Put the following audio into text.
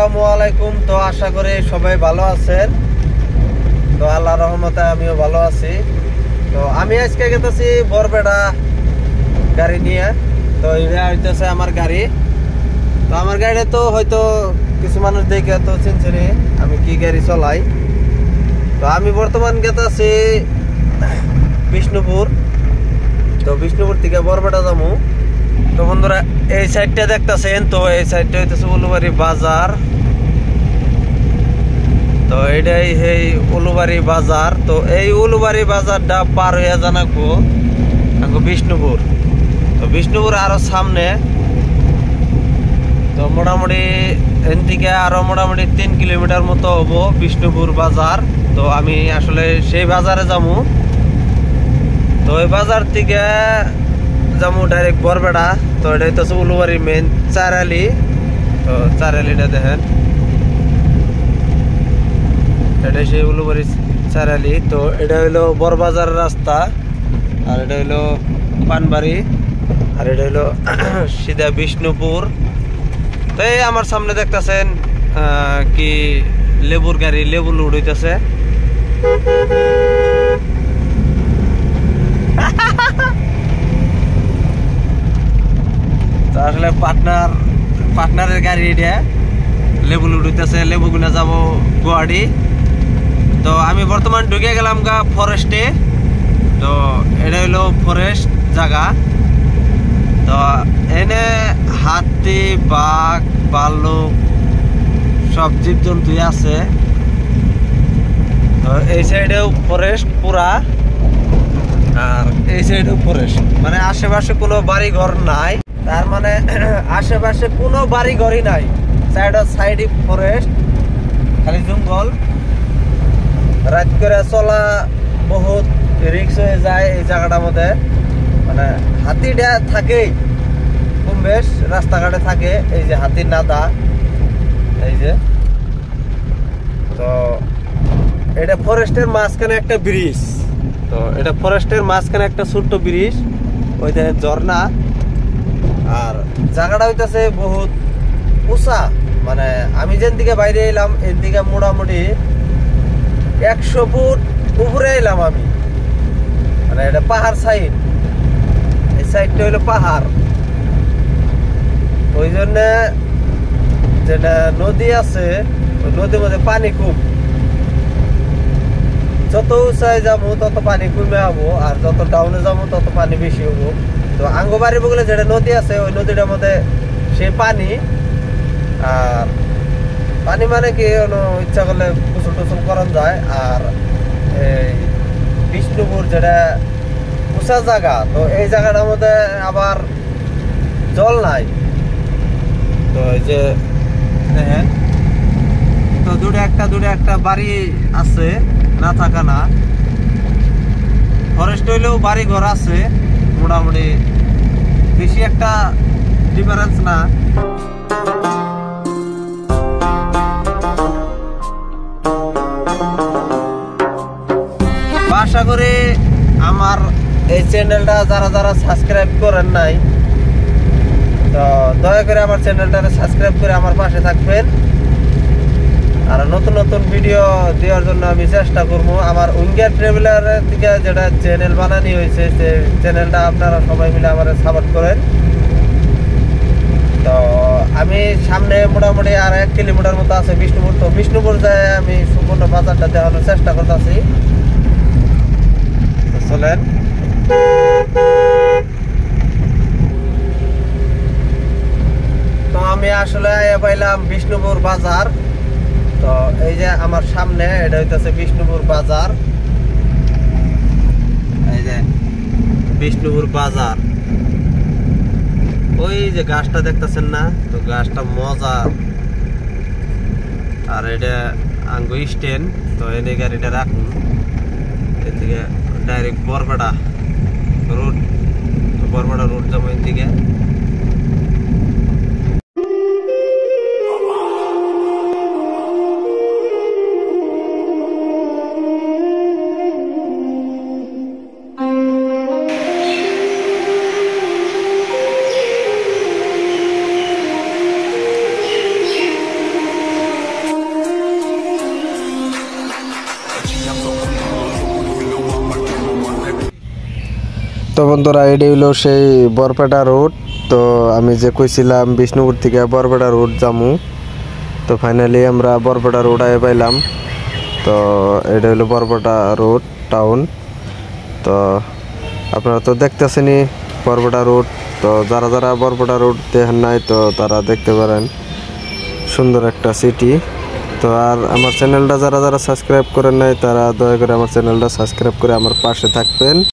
আসসালামু আলাইকুম। তো আশা করি সবাই ভালো আছেন। তো আল্লাহর রহমতে আমিও ভালো আছি। তো আমি আজকে গেতেছি বরপেটা গাড়ি নিয়ে। তো এটা হইতেছে আমার গাড়ি। তো আমার গাড়িতে তো হয়তো কিছু মানুষ দেখে তো চিনছেনি আমি কি গাড়ি চলাই। তো আমি বর্তমান গেতেছি বিষ্ণুপুর। তো বিষ্ণুপুর থেকে বরপেটা যাবো। তো বন্ধুরা এই সাইডটা দেখতেছেন, তো এই সাইডটা হইতেছে উলুবাড়ি বাজার। তো এটাই এই উলুবাড়ি বাজার। তো এই উলুবাড়ি বাজারটা পার হইয়া জানাবো বিষ্ণুপুর। তো বিষ্ণুপুর আরো সামনে। তো মোটামুটি এন থেকে আরো মোটামুটি 3 কিলোমিটার মতো হবো বিষ্ণুপুর বাজার। তো আমি আসলে সেই বাজারে যাবো। তো এই বাজার থেকে যাবো ডাইরেক্ট বরপেটা। তো এটা হইতেছে উলুবাড়ি মেন চারালি। তো চারালিটা দেখেন, এটা সেই উলুবাড়ি চারালি। তো এটা হইলো বড়বাজার রাস্তা, আর এটা হইলো পানবাড়ি, আর এটা হইলো সিধা বিষ্ণুপুর। তো এই আমার সামনে দেখতেছেন কি লেবুর গাড়ি, লেবু লোড হইতেছে। তো আসলে পার্টনারের গাড়ি এটা, লেবু লোড হইতেছে। লেবু গুনা যাবো গুয়াহাটি। তো আমি বর্তমান ঢুকে গেলাম গা ফরেস্টে। তো এটা হইলো ফরেস্ট জায়গা। তো এনে হাতি, বাঘ, ভাল্লুক সব জীবজন্তুই আছে। তো এই সাইডেও ফরেস্ট পুরা, আর এই সাইডেও ফরেস্ট। মানে আশেপাশে কোনো বাড়ি ঘর নাই, তার মানে আশেপাশে কোনো বাড়ি ঘরই নাই। সাইডে ফরেস্ট, খালি জঙ্গল। রাত করে চলা বহুত রিক্স হয়ে যায় এই জায়গাটার মধ্যে। মানে হাতিটা থাকেই কম বেশ, রাস্তাঘাটে থাকে। এই যে হাতির নাদা, এই যে। তো এটা ফরেস্টের মাঝখানে একটা ব্রিজ। তো এটা ফরেস্টের মাঝখানে একটা ছোট্ট ব্রিজ, ওই যে ঝর্ণা। আর জায়গাটা হইতেছে বহুত উঁচা। মানে আমি যেন দিকে বাইরে এলাম এর দিকে মোটামুটি 100 ফুট উপরে এলাম আমি। মানে এটা পাহাড় সাইড, এই সাইডটা হইলো পাহাড়। ওই জন্য যেটা নদী আছে, ওই নদীর মধ্যে পানি খুব। যত উঁচায় যাবো তত পানি কমে হবো, আর যত ডাউনে যাবো তত পানি বেশি হবো। তো আঙ্গবাড়ি বলে যেটা নদী আছে, ওই নদীটার মধ্যে সেই পানি। আর পানি মানে কি ইচ্ছা করলে গোসল টোসল করা যায়। আর এই বিষ্ণুপুর যেটা উঁচা জায়গা, তো এই জায়গাটার মধ্যে আবার জল নাই। তো এই যে দেখেন, তো দূরে একটা বাড়ি আছে, না থাকা না। ফরেস্ট হইলেও বাড়ি ঘর আছে মোটামুটি, বেশি একটা ডিফারেন্স না। আশা করি আমার এই চ্যানেলটা যারা সাবস্ক্রাইব করেন নাই, তো দয়া করে আমার চ্যানেলটা সাবস্ক্রাইব করে আমার পাশে থাকবেন। আর নতুন ভিডিও দেওয়ার জন্য আমি চেষ্টা করবো। আমার উইঙ্গার ট্রাভেলারের থেকে যেটা চ্যানেল বানানি হয়েছে, সে চ্যানেলটা আপনারা সবাই মিলে আমার সাপোর্ট করেন। তো আমি সামনে মোটামুটি আর 1 কিলোমিটার মতো আছে বিষ্ণুপুর। তো বিষ্ণুপুর যায় আমি সম্পূর্ণ বাজারটা দেখানোর চেষ্টা করতেছি। চলেন। তো আমি আসলে পাইলাম বিষ্ণুপুর বাজার। তো এই যে আমার সামনে এটা হইতেছে বিষ্ণুপুর বাজার। এই যে বিষ্ণুপুর বাজার, ওই যে গাছটা দেখতেছেন না, তো গাছটা মজা। আর এটা আঙ্গু স্ট্যান্ড। তো এনে গাড়িটা রাখুন, এদিকে ডাইরেক্ট বরপেটা রোড। তো বরপেটা রোড যাবো এদিকে। তো বন্ধুরা এটি হলো সেই বরপেটা রোড। তো আমি যে কইছিলাম বিষ্ণুপুর থেকে বরপেটা রোড যামু, তো ফাইনালি আমরা বরপেটা রোড আয়ে পাইলাম। তো এটা হলো বরপেটা রোড টাউন। তো আপনারা তো দেখতেছেনই বরপেটা রোড। তো যারা যারা বরপেটা রোড দেখেন নাই তো তারা দেখতে পারেন, সুন্দর একটা সিটি। তো আর আমার চ্যানেলটা যারা যারা সাবস্ক্রাইব করেন নাই তারা দয়া করে আমার চ্যানেলটা সাবস্ক্রাইব করে আমার পাশে থাকবেন।